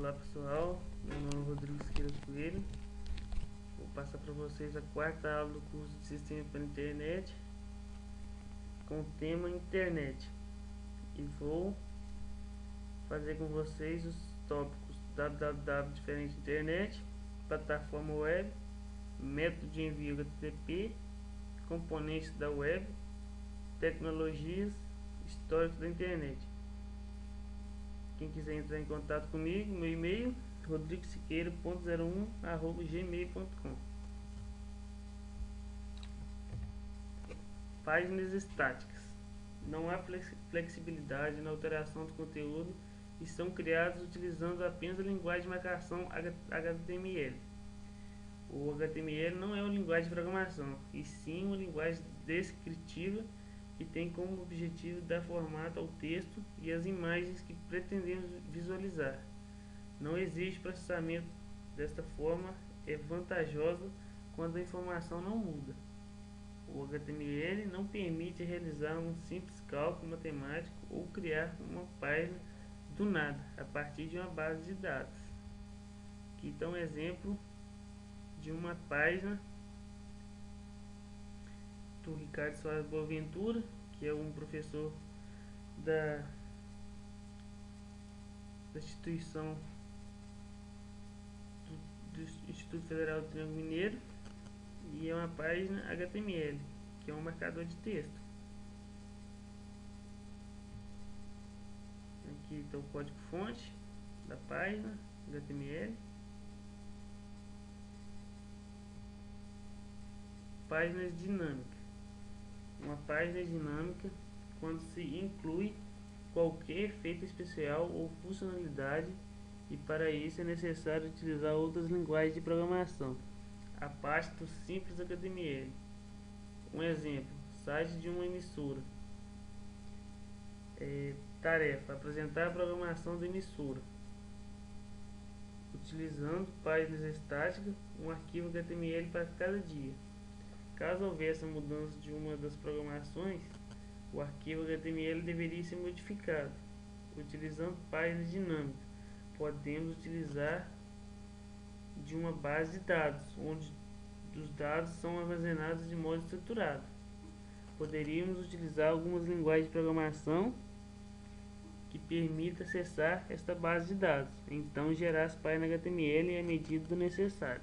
Olá pessoal, meu nome é Rodrigo Siqueira Coelho. Vou passar para vocês a quarta aula do curso de Sistema para Internet com o tema Internet, e vou fazer com vocês os tópicos www diferente internet, plataforma web, método de envio HTTP, componentes da web, tecnologias, histórico da internet. Quem quiser entrar em contato comigo, meu e-mail rodrigosiqueira.01@gmail.com. Páginas estáticas. Não há flexibilidade na alteração do conteúdo e são criados utilizando apenas a linguagem de marcação HTML. O HTML não é uma linguagem de programação, e sim uma linguagem descritiva que tem como objetivo dar formato ao texto e às imagens que pretendemos visualizar. Não existe processamento desta forma, é vantajosa quando a informação não muda. O HTML não permite realizar um simples cálculo matemático ou criar uma página do nada a partir de uma base de dados. Aqui está um exemplo de uma página do Ricardo Soares Boaventura, que é um professor da instituição do Instituto Federal do Triângulo Mineiro, e é uma página HTML, que é um marcador de texto. Aqui está o código fonte da página HTML. Páginas dinâmicas. Uma página dinâmica quando se inclui qualquer efeito especial ou funcionalidade, e para isso é necessário utilizar outras linguagens de programação, a parte do simples HTML. Um exemplo: site de uma emissora. Tarefa: apresentar a programação da emissora. Utilizando páginas estáticas, um arquivo HTML para cada dia. Caso houvesse a mudança de uma das programações, o arquivo HTML deveria ser modificado. Utilizando páginas dinâmicas, podemos utilizar de uma base de dados, onde os dados são armazenados de modo estruturado. Poderíamos utilizar algumas linguagens de programação que permita acessar esta base de dados, então gerar as páginas HTML à medida do necessário.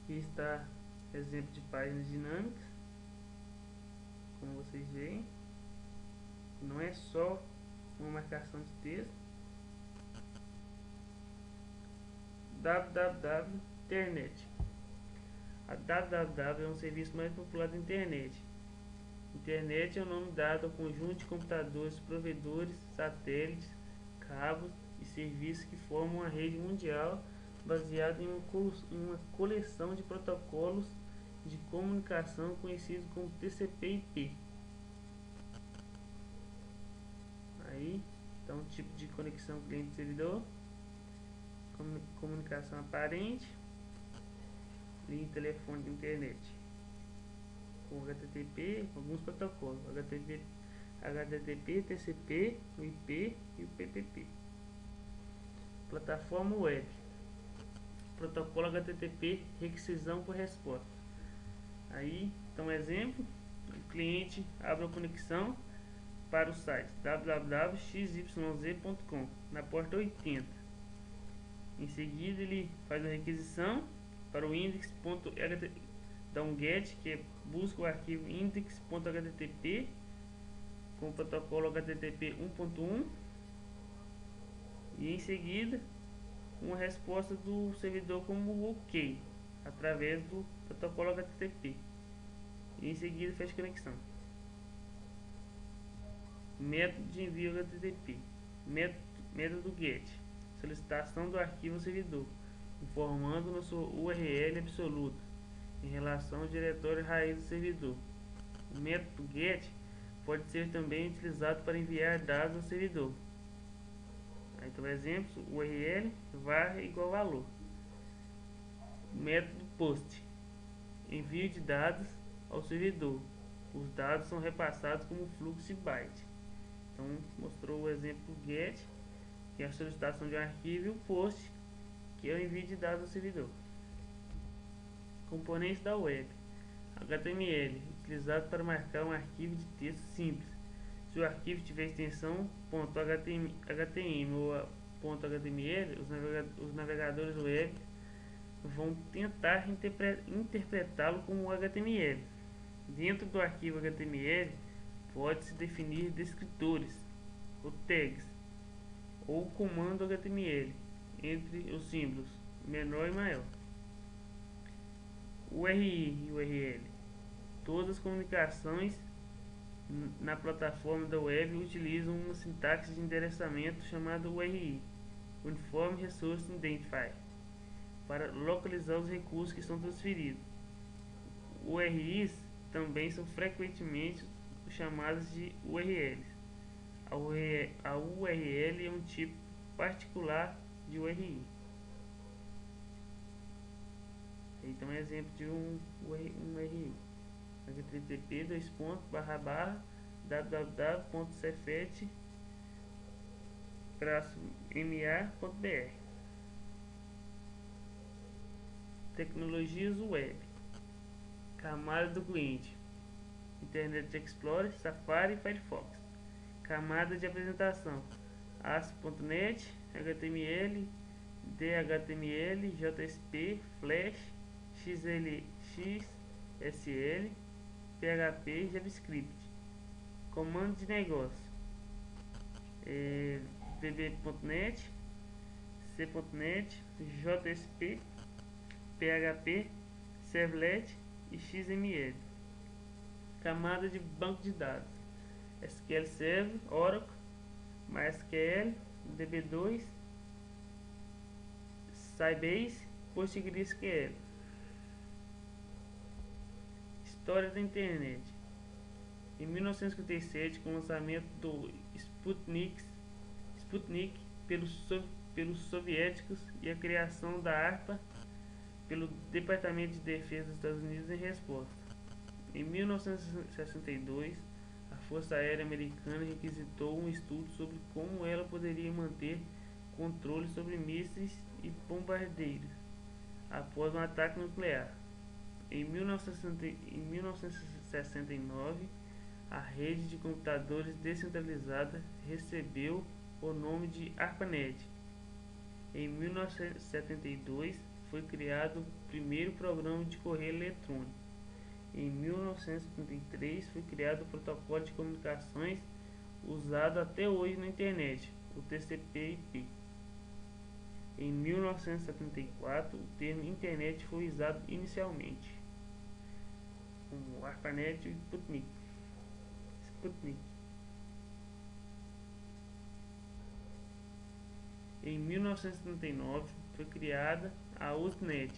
Aqui está exemplo de páginas dinâmicas. Como vocês veem, não é só uma marcação de texto. www internet. A www é um serviço mais popular da internet. Internet é o nome dado ao conjunto de computadores, provedores, satélites, cabos e serviços que formam uma rede mundial baseada em uma coleção de protocolos de comunicação conhecidos como TCP/IP. Aí está um tipo de conexão cliente-servidor, comunicação aparente, linha telefônica internet com HTTP, alguns protocolos HTTP, TCP, o IP e o PPP. Plataforma web. Protocolo HTTP, requisição por resposta. Aí então, exemplo: o cliente abre a conexão para o site www.xyz.com na porta 80. Em seguida ele faz a requisição para o index.html, dá um get, que busca o arquivo index.http com o protocolo HTTP 1.1, e em seguida uma resposta do servidor como OK através do protocolo HTTP, e em seguida fecha a conexão. Método de envio HTTP. Método GET: solicitação do arquivo ao servidor, informando na sua URL absoluta em relação ao diretório raiz do servidor. O método GET pode ser também utilizado para enviar dados ao servidor. Aí então, exemplo: URL var igual valor. O método POST: envio de dados ao servidor. Os dados são repassados como fluxo de byte. Então mostrou o exemplo GET que é a solicitação de um arquivo, e o POST, que é o envio de dados ao servidor. Componentes da web. HTML, utilizado para marcar um arquivo de texto simples. Se o arquivo tiver extensão .html ou .html, os navegadores web vão tentar interpretá-lo como HTML. Dentro do arquivo HTML, pode-se definir descritores, ou tags, ou comando HTML, entre os símbolos menor e maior. URI e URL. Todas as comunicações na plataforma da web utilizam uma sintaxe de endereçamento chamada URI, Uniform Resource Identifier, para localizar os recursos que são transferidos. URIs também são frequentemente chamadas de URLs. A URL é um tipo particular de URI. Então é exemplo de um URI. http://www.cefet-ma.br. Tecnologias web. Camada do cliente: Internet Explorer, Safari e Firefox. Camada de apresentação: ASP.NET, HTML, DHTML, JSP, Flash, XSL, PHP e JavaScript. Comando de negócio: VB.NET, C.NET, JSP, PHP, Servlet e XML. Camada de banco de dados: SQL Server, Oracle, MySQL, DB2, Sybase, PostgreSQL. História da internet. Em 1957, com o lançamento do Sputnik pelos soviéticos e a criação da ARPA pelo Departamento de Defesa dos Estados Unidos em resposta. Em 1962, a Força Aérea Americana requisitou um estudo sobre como ela poderia manter controle sobre mísseis e bombardeiros após um ataque nuclear. Em 1969, a rede de computadores descentralizada recebeu o nome de ARPANET. Em 1972, foi criado o primeiro programa de correio eletrônico. Em 1973, foi criado o protocolo de comunicações usado até hoje na internet, o TCP/IP. Em 1974, o termo internet foi usado inicialmente, como ARPANET e Sputnik. Em 1979, foi criada a Usenet,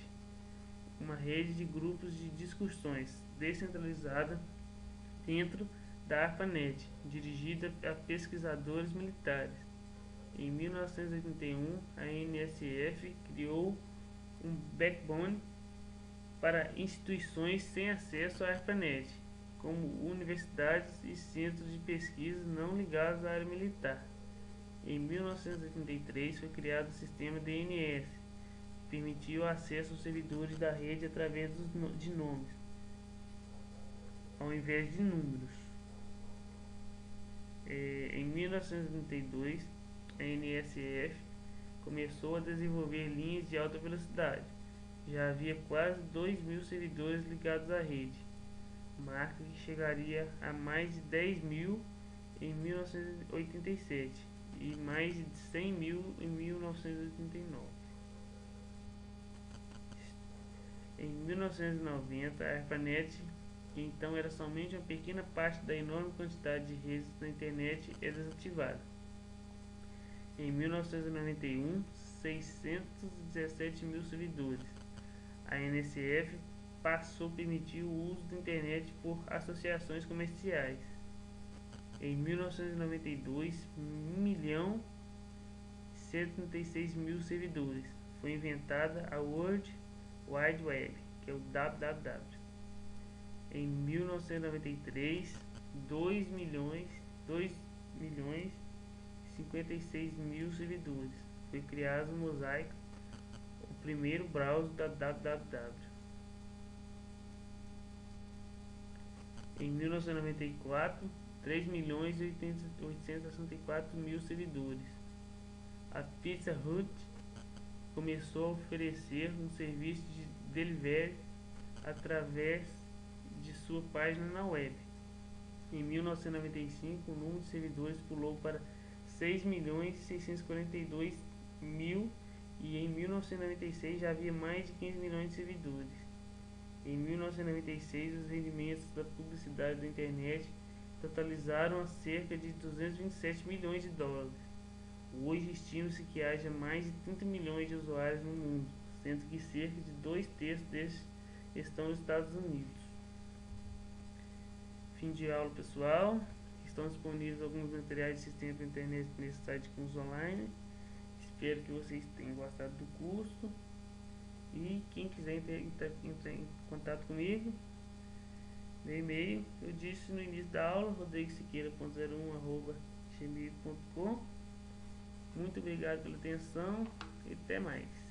uma rede de grupos de discussões descentralizada dentro da ARPANET, dirigida a pesquisadores militares. Em 1981, a NSF criou um backbone para instituições sem acesso à ARPANET, como universidades e centros de pesquisa não ligados à área militar. Em 1983, foi criado o sistema DNS, que permitiu o acesso aos servidores da rede através de nomes, ao invés de números. Em 1982, a NSF começou a desenvolver linhas de alta velocidade. Já havia quase 2.000 servidores ligados à rede, marca que chegaria a mais de 10.000 em 1987 e mais de 100.000 em 1989. Em 1990, a ARPANET, que então era somente uma pequena parte da enorme quantidade de redes na internet, é desativada. Em 1991, 617.000 servidores. A NSF passou a permitir o uso da internet por associações comerciais. Em 1992, 1.136.000 servidores. Foi inventada a World Wide Web, que é o WWW. Em 1993, 2.500.000 56 mil servidores. Foi criado o Mosaic, o primeiro browser da www. Em 1994, 3.864.000 servidores. A Pizza Hut começou a oferecer um serviço de delivery através de sua página na web. Em 1995, o número de servidores pulou para 6.642.000 e em 1996 já havia mais de 15 milhões de servidores. Em 1996, os rendimentos da publicidade da internet totalizaram a cerca de 227 milhões de dólares. Hoje estima-se que haja mais de 30 milhões de usuários no mundo, sendo que cerca de 2/3 destes estão nos Estados Unidos. Fim de aula, pessoal. Estão disponíveis alguns materiais de sistema de internet nesse site Cursos Online. Espero que vocês tenham gostado do curso. E quem quiser entrar em contato comigo, meu e-mail, eu disse no início da aula, rodriguesiqueira.01@gmail.com. Muito obrigado pela atenção e até mais.